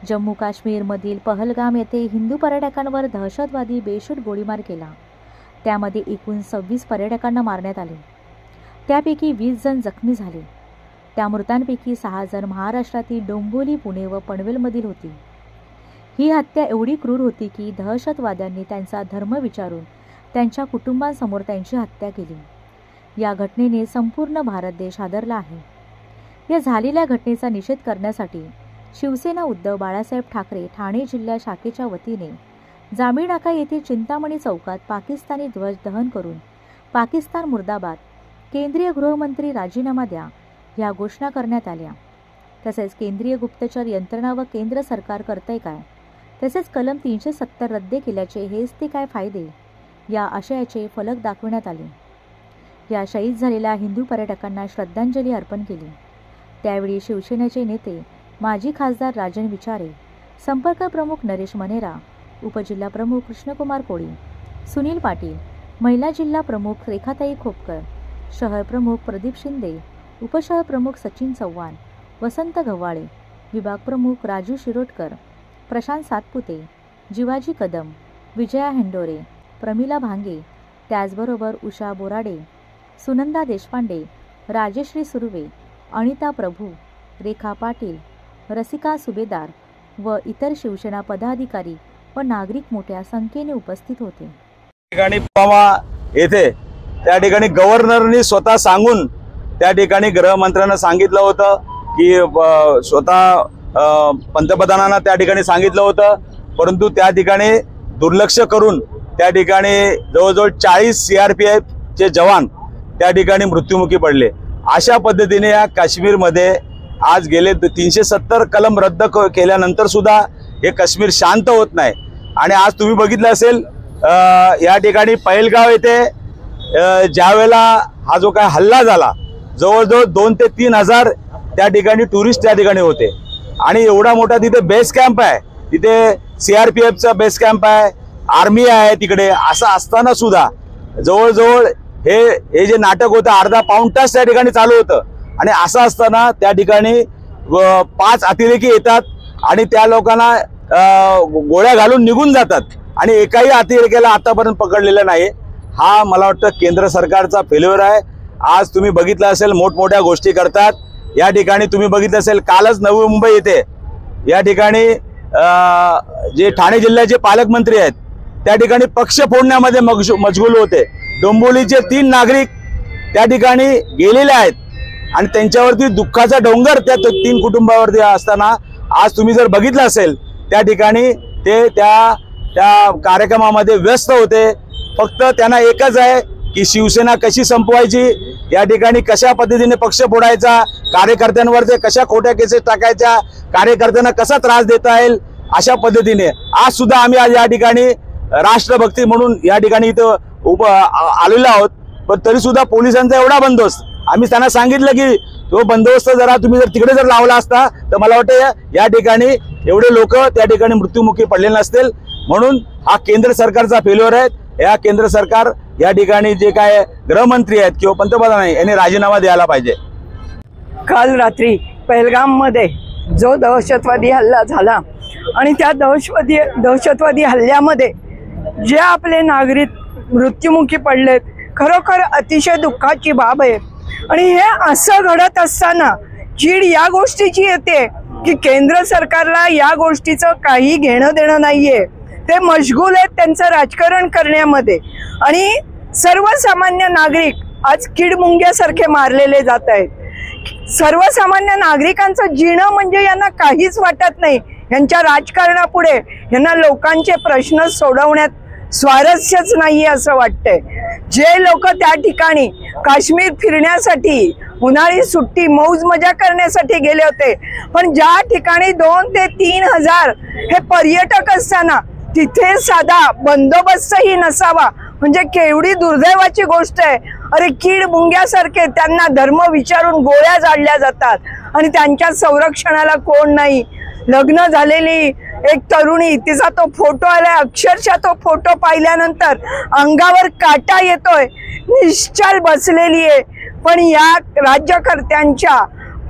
जम्मू काश्मीरमधील पहलगाम येथे हिंदू पर्यटकांवर दहशतवादी बेशुद्ध गोळीबार केला। त्यामध्ये एकूण 26 पर्यटकांना मारण्यात आले। त्यापैकी 20 जण जखमी झाले। त्या मृतांपैकी 6 जण महाराष्ट्रातील डोंबिवली, पुणे व पनवेलमधील होती। ही हत्या एवढी क्रूर होती की दहशतवाद्यांनी त्यांचा धर्म विचारून त्यांच्या कुटुंबांसमोर त्यांची हत्या केली। या घटनेने संपूर्ण भारत देश हादरला आहे। या झालेल्या घटनेचा निषेध करण्यासाठी शिवसेना उद्धव बाळासाहेब ठाकरे ठाणे जिल्हा शाखेच्या वतीने जांभी नाका येथे चिंतामणी चौकात पाकिस्तानी ध्वज दहन करून पाकिस्तान मुर्दाबाद, केंद्रीय गृहमंत्री राजीनामा द्या या घोषणा करण्यात आल्या। तसेच केंद्रीय गुप्तचर यंत्रणा व केंद्र सरकार करतंय काय, तसेच कलम 370 रद्द केल्याचे हेच ते काय फायदे या आशयाचे फलक दाखवण्यात आले। या शहीद झालेल्या हिंदू पर्यटकांना श्रद्धांजली अर्पण केली। त्यावेळी शिवसेनेचे नेते माजी खासदार राजन विचारे, संपर्क प्रमुख नरेश मनेरा, उपजिल्हा प्रमुख कृष्णकुमार कोळी, सुनील पाटील, महिला जिल्हा प्रमुख रेखाताई खोपकर, शहर प्रमुख प्रदीप शिंदे, उपशहर प्रमुख सचिन चव्हाण, वसंत गव्हाळे, विभाग प्रमुख राजू शिरोडकर, प्रशांत सातपुते, जिवाजी कदम, विजया हेंडोरे, प्रमिला भांगे, त्याचबरोबर उषा बोराडे, सुनंदा देशपांडे, राजेश्री सुर्वे, अनिता प्रभू, रेखा पाटील, रसिका सुभेदार व इतर शिवसेना पदाधिकारी व नागरिक मोठ्या संख्येने उपस्थित होते। येथे त्या ठिकाणी गव्हर्नरनी स्वतः सांगून त्या ठिकाणी गृहमंत्र्यांना सांगितलं होतं की स्वतः पंतप्रधानांना त्या ठिकाणी सांगितलं होतं, परंतु त्या ठिकाणी दुर्लक्ष करून त्या ठिकाणी जवळजवळ 40 CRPF चे जवान त्या ठिकाणी मृत्युमुखी पडले। अशा पद्धतीने या काश्मीरमध्ये आज गेले 370 कलम रद्द केल्यानंतर सुद्धा हे काश्मीर शांत होत नाही। आणि आज तुम्ही बघितलं असेल या ठिकाणी पहलगाव येथे ज्यावेळेला हा जो काय हल्ला झाला, जवळजवळ 2 ते 3 हजार त्या ठिकाणी टुरिस्ट त्या ठिकाणी होते आणि एवढा मोठा तिथे बेस कॅम्प आहे, तिथे CRPFचा बेस कॅम्प आहे, आर्मी आहे तिकडे। असं असताना सुद्धा जवळजवळ हे जे नाटक होतं अर्धा पाऊण तास त्या ठिकाणी चालू होतं आणि असं असताना त्या ठिकाणी 5 अतिरेकी येतात आणि त्या लोकांना गोळ्या घालून निघून जातात आणि एकाही अतिरेक्याला आतापर्यंत पकडलेलं नाही। हा मला वाटतं केंद्र सरकारचा फेल्युअर आहे। आज तुम्ही बघितलं असेल मोठमोठ्या गोष्टी करतात। या ठिकाणी तुम्ही बघितलं असेल कालच नवी मुंबई येथे या ठिकाणी जे ठाणे जिल्ह्याचे पालकमंत्री आहेत त्या ठिकाणी पक्ष फोडण्यामध्ये मशगूल होते। डोंबिवलीचे 3 नागरिक त्या ठिकाणी गेलेले आहेत आणि त्यांच्यावरती दुःखाचा डोंगर त्या 3 कुटुंबावरती असताना आज तुम्ही जर बघितलं असेल त्या ठिकाणी ते त्या कार्यक्रमामध्ये व्यस्त होते। फक्त त्यांना एकच आहे की शिवसेना कशी संपवायची, या ठिकाणी कशा पद्धतीने पक्ष फोडायचा, कार्यकर्त्यांवरती कशा खोट्या केसेस टाकायच्या, कार्यकर्त्यांना कसा त्रास देता येईल, अशा पद्धतीने आज सुद्धा आम्ही आज या ठिकाणी राष्ट्रभक्ती म्हणून या ठिकाणी इथं आलेलो आहोत। पण तरी सुद्धा पोलिसांचा एवढा बंदोबस्त, आम्ही त्यांना सांगितलं की तो बंदोबस्त जरा तुम्ही जर तिकडे जर लावला असता तर मला वाटतं या ठिकाणी एवढे लोक त्या ठिकाणी मृत्युमुखी पडले नसतील। म्हणून हा केंद्र सरकारचा फेल्युअर आहे। या केंद्र सरकार या ठिकाणी जे काय गृहमंत्री आहेत किंवा पंतप्रधान आहेत यांनी राजीनामा द्यायला पाहिजे। काल रात्री पहलगाम मध्ये जो दहशतवादी हल्ला झाला आणि त्या दहशतवादी हल्ल्यामध्ये जे आपले नागरिक मृत्युमुखी पडलेत, खरोखर अतिशय दुःखाची बाब आहे। आणि हे असं घडत असताना चीड या गोष्टीची येते की केंद्र सरकारला या गोष्टीचं काही घेणं देणं नाहीये। ते मशगूल आहेत त्यांचं राजकारण करण्यामध्ये आणि सर्वसामान्य नागरिक आज किडमुंग्यासारखे मारलेले जात आहेत। सर्वसामान्य नागरिकांचं जीणं म्हणजे यांना काहीच वाटत नाही। यांच्या राजकारणापुढे यांना लोकांचे प्रश्न सोडवण्यात स्वारस्यच नाही असं वाटतंय। जे लोक त्या ठिकाणी काश्मीर फिरण्यासाठी उन्हाळी सुट्टी मौज मजा करण्यासाठी गेले होते, पण ज्या ठिकाणी 2 ते 3 हजार हे पर्यटक असताना तिथे साधा बंदोबस्तही नसावा म्हणजे केवढी दुर्दैवाची गोष्ट आहे। अरे कीड मुंग्यासारखे त्यांना धर्म विचारून गोळ्या झाडल्या जातात आणि त्यांच्या संरक्षणाला कोण नाही। लग्न झालेली एक तरुणी, तिचा तो फोटो आलाय, अक्षरशः तो फोटो पाहिल्यानंतर अंगावर काटा येतोय, निश्चल बसलेली आहे। पण या राज्यकर्त्यांच्या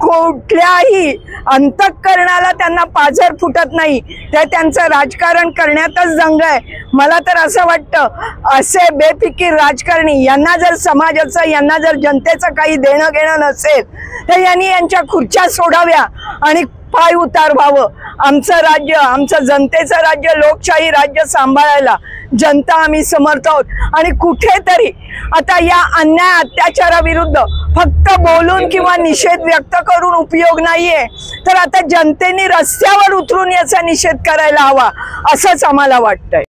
कुठल्याही अंतःकरणाला त्यांना पाझर फुटत नाही, ते त्यांचं राजकारण करण्यातच दंग आहे। मला तर असं वाटतं असे बेफिकीर राजकारणी यांना जर समाजाचं, यांना जर जनतेचं काही देणं घेणं नसेल तर यांनी यांच्या खुर्च्या सोडाव्या आणि पाय उतार व्हावं। आमचं राज्य, आमचं जनतेचं राज्य, लोकशाही राज्य सांभाळायला जनता आम्ही समर्थ आहोत। आणि कुठेतरी आता या अन्याय अत्याचाराविरुद्ध फक्त बोलून किंवा निषेध व्यक्त करून उपयोग नाहीये, तर आता जनतेने रस्त्यावर उतरून याचा निषेध करायला हवा असंच आम्हाला वाटतंय।